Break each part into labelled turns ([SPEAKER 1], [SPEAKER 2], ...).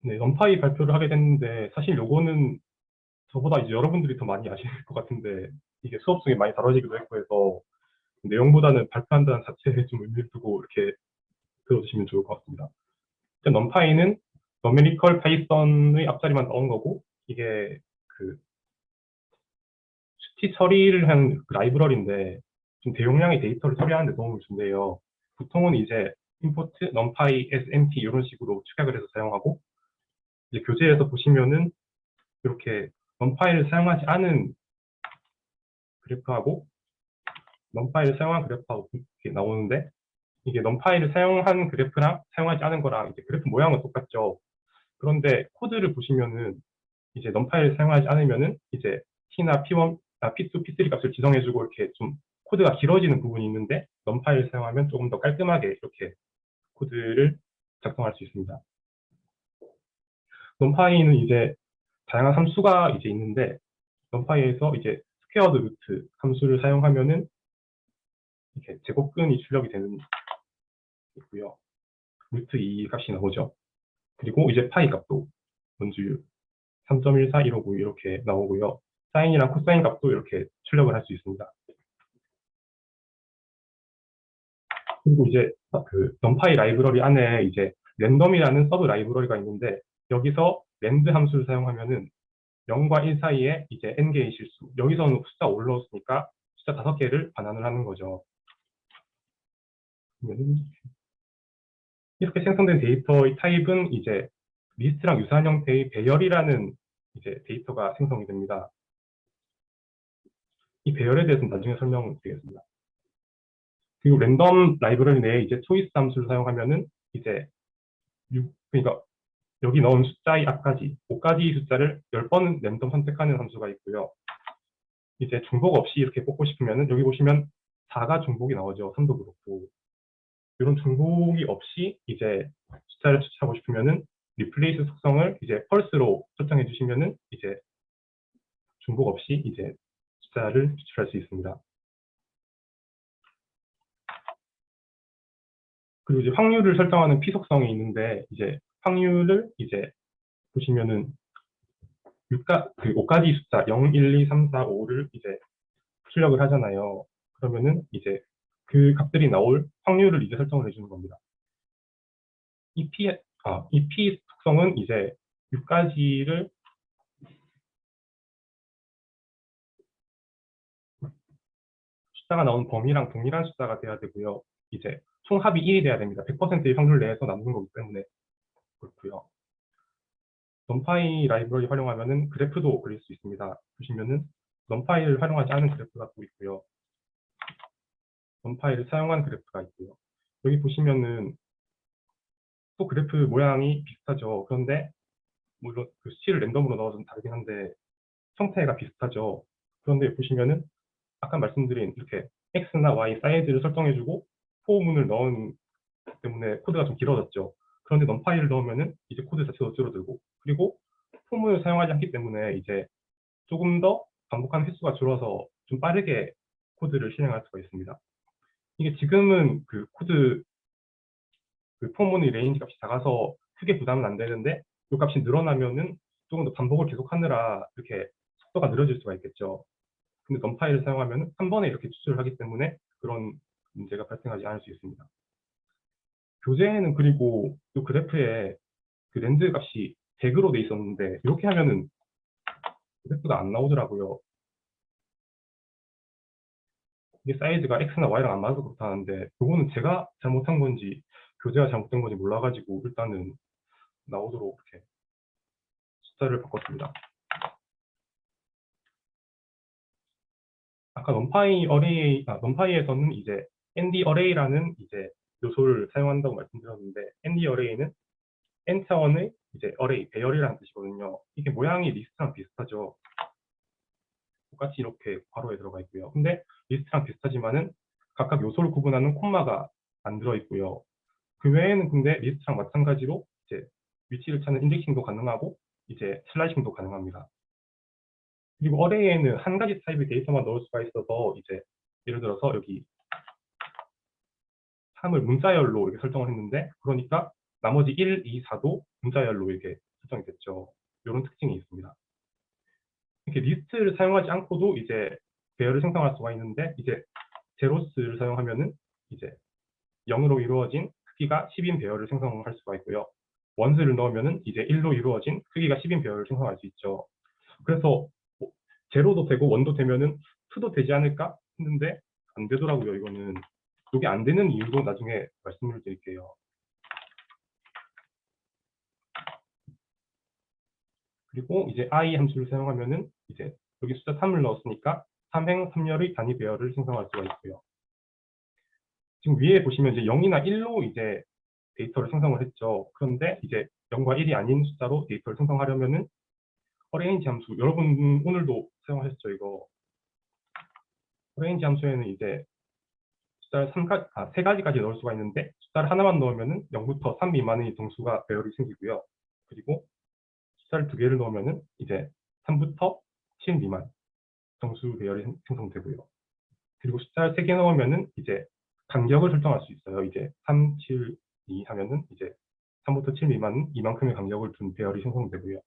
[SPEAKER 1] 네, 넌파이 발표를 하게 됐는데 사실 요거는 저보다 이제 여러분들이 더 많이 아실 것 같은데 이게 수업 중에 많이 다뤄지기도 했고 해서 내용보다는 발표한다는 자체에 좀 의미를 두고 이렇게 들어주시면 좋을 것 같습니다. 일단 넘파이는 numerical Python의 앞자리만 넣은 거고 이게 그 수치 처리를 한 그 라이브러리인데 좀 대용량의 데이터를 처리하는 데 도움을 준대요. 보통은 이제 import, numpy, smp 이런 식으로 축약을 해서 사용하고 이제 교재에서 보시면은 이렇게 numpy를 사용하지 않은 그래프하고 numpy를 사용한 그래프하고 이렇게 나오는데 이게 numpy를 사용한 그래프랑 사용하지 않은 거랑 이제 그래프 모양은 똑같죠. 그런데 코드를 보시면은 이제 numpy를 사용하지 않으면은 이제 t나 p1, p2, p3 값을 지정해주고 이렇게 좀 코드가 길어지는 부분이 있는데 numpy를 사용하면 조금 더 깔끔하게 이렇게 코드를 작성할 수 있습니다. numpy는 이제 다양한 함수가 이제 있는데 numpy에서 이제 스퀘어드 루트 함수를 사용하면은 이렇게 제곱근이 출력이 되는 있고요. 루트 2 값이 나오죠. 그리고 이제 파이 값도 원주율 3.14159 이렇게 나오고요. 사인이랑 코사인 값도 이렇게 출력을 할 수 있습니다. 그리고 이제 그 numpy 라이브러리 안에 이제 랜덤이라는 서브 라이브러리가 있는데 여기서 랜드 함수를 사용하면은 0과 1 사이에 이제 n개의 실수, 여기서는 숫자 올라왔으니까 숫자 5개를 반환을 하는 거죠. 이렇게 생성된 데이터의 타입은 이제 리스트랑 유사한 형태의 배열이라는 이제 데이터가 생성이 됩니다. 이 배열에 대해서는 나중에 설명드리겠습니다. 그리고 랜덤 라이브러리 내에 이제 초이스 함수를 사용하면은 이제 그러니까 여기 넣은 숫자의 앞까지 5가지 숫자를 10번 랜덤 선택하는 함수가 있고요. 이제 중복 없이 이렇게 뽑고 싶으면은 여기 보시면 4가 중복이 나오죠. 3도 그렇고. 이런 중복이 없이 이제 숫자를 추출하고 싶으면은 리플레이스 속성을 이제 펄스로 설정해 주시면은 이제 중복 없이 이제 숫자를 추출할 수 있습니다. 그리고 이제 확률을 설정하는 P 속성이 있는데 이제 확률을 이제 보시면은 5가지 숫자 0, 1, 2, 3, 4, 5를 이제 출력을 하잖아요. 그러면은 이제 그 값들이 나올 확률을 이제 설정을 해주는 겁니다. 이 P 속성은 이제 6가지를 숫자가 나온 범위랑 동일한 숫자가 돼야 되고요. 이제 총합이 1이 돼야 됩니다. 100%의 확률 내에서 나누는 거기 때문에 그렇고요. numpy 라이브러리 활용하면은 그래프도 그릴 수 있습니다. 보시면은 numpy를 활용하지 않은 그래프가 또 있고요. numpy를 사용한 그래프가 있고요. 여기 보시면은 또 그래프 모양이 비슷하죠. 그런데 물론 그 수치를 랜덤으로 넣어서 좀 다르긴 한데 형태가 비슷하죠. 그런데 보시면은 아까 말씀드린 이렇게 x나 y 사이즈를 설정해주고 포문을 넣은 때문에 코드가 좀 길어졌죠. 그런데 numpy를 넣으면은 이제 코드 자체도 줄어들고 그리고 포문을 사용하지 않기 때문에 이제 조금 더 반복하는 횟수가 줄어서 좀 빠르게 코드를 실행할 수가 있습니다. 이게 지금은 그 코드 그 포문의 레인지 값이 작아서 크게 부담은 안 되는데 이 값이 늘어나면은 조금 더 반복을 계속하느라 이렇게 속도가 느려질 수가 있겠죠. 근데 numpy를 사용하면 한 번에 이렇게 추출을 하기 때문에 그런 문제가 발생하지 않을 수 있습니다. 교재에는 그리고 이 그래프에 그 랜드 값이 100으로 돼 있었는데 이렇게 하면은 그래프가 안 나오더라고요. 이게 사이즈가 X나 Y랑 안 맞아서 그렇다는데 그거는 제가 잘못한 건지 교재가 잘못된 건지 몰라가지고 일단은 나오도록 이렇게 숫자를 바꿨습니다. 아까 numpy에서는 이제 nd array라는 이제 요소를 사용한다고 말씀드렸는데 nd array는 n 차원의 이제 array 배열이라는 뜻이거든요. 이게 모양이 리스트랑 비슷하죠. 똑같이 이렇게 괄호에 들어가 있고요. 근데 리스트랑 비슷하지만은 각각 요소를 구분하는 콤마가 안 들어 있고요. 그 외에는 근데 리스트랑 마찬가지로 이제 위치를 찾는 인덱싱도 가능하고 이제 슬라이싱도 가능합니다. 그리고 어레이에는 한 가지 타입의 데이터만 넣을 수가 있어서 이제 예를 들어서 여기 3을 문자열로 이렇게 설정을 했는데 그러니까 나머지 1, 2, 4도 문자열로 이렇게 설정이 됐죠. 이런 특징이 있습니다. 이렇게 리스트를 사용하지 않고도 이제 배열을 생성할 수가 있는데, 이제 제로스를 사용하면은 이제 0으로 이루어진 크기가 10인 배열을 생성할 수가 있고요. 원스를 넣으면은 이제 1로 이루어진 크기가 10인 배열을 생성할 수 있죠. 그래서 뭐 제로도 되고 원도 되면은 2도 되지 않을까 했는데 안 되더라고요. 이거는. 이게 안 되는 이유도 나중에 말씀을 드릴게요. 그리고 이제 i 함수를 사용하면은 이제 여기 숫자 3을 넣었으니까 3행 3열의 단위 배열을 생성할 수가 있고요. 지금 위에 보시면 이제 0이나 1로 이제 데이터를 생성을 했죠. 그런데 이제 0과 1이 아닌 숫자로 데이터를 생성하려면은 어레인지 함수, 여러분 오늘도 사용하셨죠, 이거. 어레인지 함수에는 이제 숫자를 3가지까지 넣을 수가 있는데, 숫자를 하나만 넣으면은 0부터 3 미만의 정수가 배열이 생기고요. 그리고 숫자를 2개를 넣으면은 이제 3부터 7 미만 정수 배열이 생성되고요. 그리고 숫자를 3개 넣으면은 이제 간격을 설정할 수 있어요. 이제 3, 7, 2 하면은 이제 3부터 7 미만은 이만큼의 간격을 둔 배열이 생성되고요.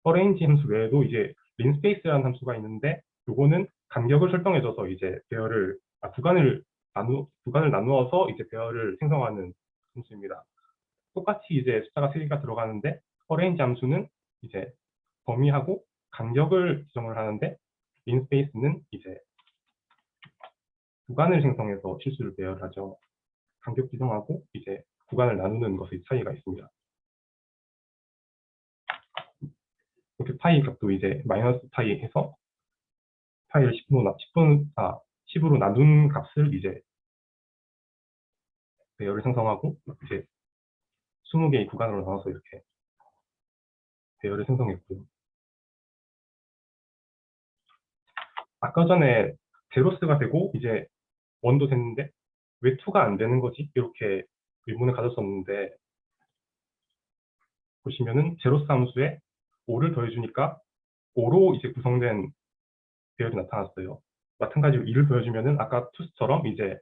[SPEAKER 1] 어레인지 함수 외에도 이제 린스페이스라는 함수가 있는데, 요거는 간격을 설정해줘서 이제 배열을 구간을 나누어서 이제 배열을 생성하는 함수입니다. 똑같이 이제 숫자가 3개가 들어가는데, 어레인지 함수는 이제 범위하고 간격을 지정을 하는데, 린스페이스는 이제 구간을 생성해서 실수를 배열하죠. 간격 지정하고 이제 구간을 나누는 것의 차이가 있습니다. 이렇게 파이 값도 이제 마이너스 파이 해서 파이를 10으로 나눈 값을 이제 배열을 생성하고, 이제 20개의 구간으로 나눠서 이렇게 배열을 생성했고요. 아까 전에 제로스가 되고 이제 원도 됐는데 왜 2가 안 되는 거지? 이렇게 의문을 가졌었는데, 보시면은 제로스 함수에 5를 더해주니까 5로 이제 구성된 배열이 나타났어요. 마찬가지로 2를 더해주면은 아까 투스처럼 이제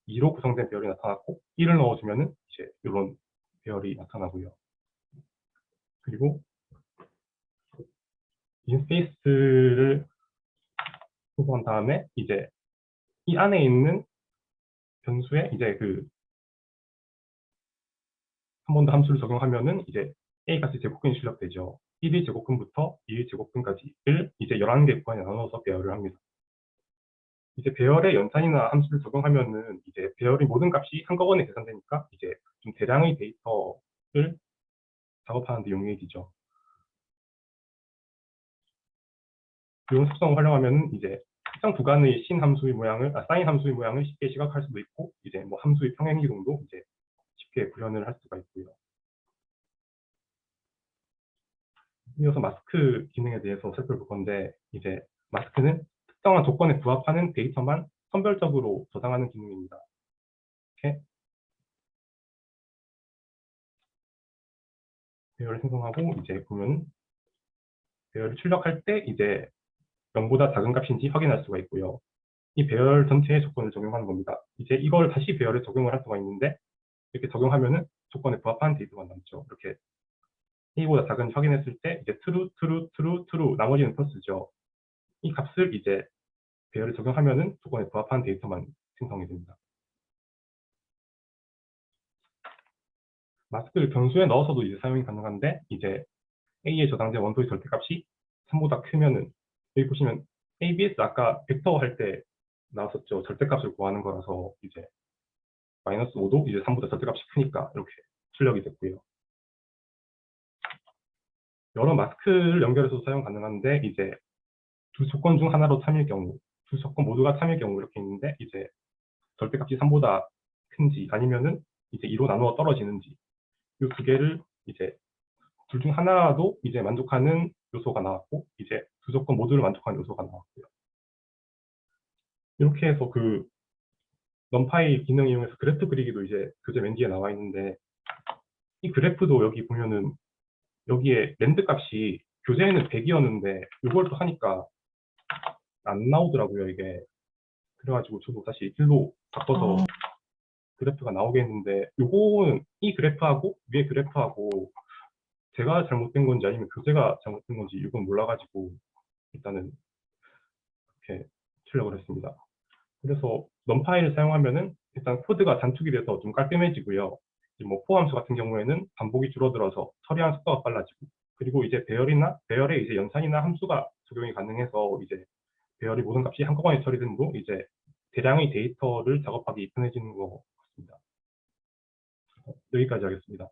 [SPEAKER 1] 2로 구성된 배열이 나타났고, 1을 넣어주면은 이제 이런 배열이 나타나고요. 그리고 인스페이스를 생성한 다음에 이제 이 안에 있는 변수에 이제 한 번 더 함수를 적용하면은 이제 a 값의 제곱근이 출력되죠. 1의 제곱근부터 2의 제곱근까지를 이제 11개 구간에 나눠서 배열을 합니다. 이제 배열의 연산이나 함수를 적용하면은 이제 배열의 모든 값이 한꺼번에 계산되니까 이제 좀 대량의 데이터를 작업하는 데 용이해지죠. 이런 속성을 활용하면은 이제 특정 구간의 사인 함수의 모양을 쉽게 시각할 수도 있고, 이제 뭐 함수의 평행 이동도 이제 쉽게 구현을 할 수가 있고요. 이어서 마스크 기능에 대해서 살펴볼 건데, 이제 마스크는 특정한 조건에 부합하는 데이터만 선별적으로 저장하는 기능입니다. 이렇게 배열을 생성하고 이제 보면 배열을 출력할 때 이제 0보다 작은 값인지 확인할 수가 있고요. 이 배열 전체의 조건을 적용하는 겁니다. 이제 이걸 다시 배열에 적용을 할 수가 있는데, 이렇게 적용하면은 조건에 부합한 데이터가 남죠. 이렇게 A보다 작은지 확인했을 때 이제 true, true, true, true, 나머지는 false죠. 이 값을 이제 배열을 적용하면은 조건에 부합한 데이터만 생성이 됩니다. 마스크를 변수에 넣어서도 이제 사용이 가능한데, 이제 A에 저장된 원소의 절대값이 3보다 크면은, 여기 보시면 ABS 아까 벡터 할 때 나왔었죠. 절대값을 구하는 거라서 이제 마이너스 5도 이제 3보다 절대값이 크니까 이렇게 출력이 됐고요. 여러 마스크를 연결해서 사용 가능한데, 이제 두 조건 중 하나로 참일 경우, 두 조건 모두가 참일 경우 이렇게 있는데, 이제 절대값이 3보다 큰지 아니면은 이제 2로 나누어 떨어지는지, 이 두 개를 이제 둘 중 하나라도 이제 만족하는 요소가 나왔고, 이제 두 조건 모두를 만족하는 요소가 나왔고요. 이렇게 해서 넘파이 기능 이용해서 그래프 그리기도 이제 교재 맨 뒤에 나와 있는데, 이 그래프도 여기 보면은 여기에 랜드 값이 교재에는 100이었는데 이걸 또 하니까 안 나오더라고요, 이게. 그래가지고 저도 다시 일로 바꿔서 그래프가 나오게 했는데, 요거는 이 그래프하고 위에 그래프하고 제가 잘못된 건지 아니면 교재가 잘못된 건지 이건 몰라가지고 일단은 이렇게 출력을 했습니다. 그래서 넘파이를 사용하면은 일단 코드가 단축이 돼서 좀 깔끔해지고요. 이제 뭐 포함수 같은 경우에는 반복이 줄어들어서 처리하는 속도가 빨라지고, 그리고 이제 배열의 이제 연산이나 함수가 적용이 가능해서 이제 배열의 모든 값이 한꺼번에 처리되므로 이제 대량의 데이터를 작업하기 편해지는 것 같습니다. 여기까지 하겠습니다.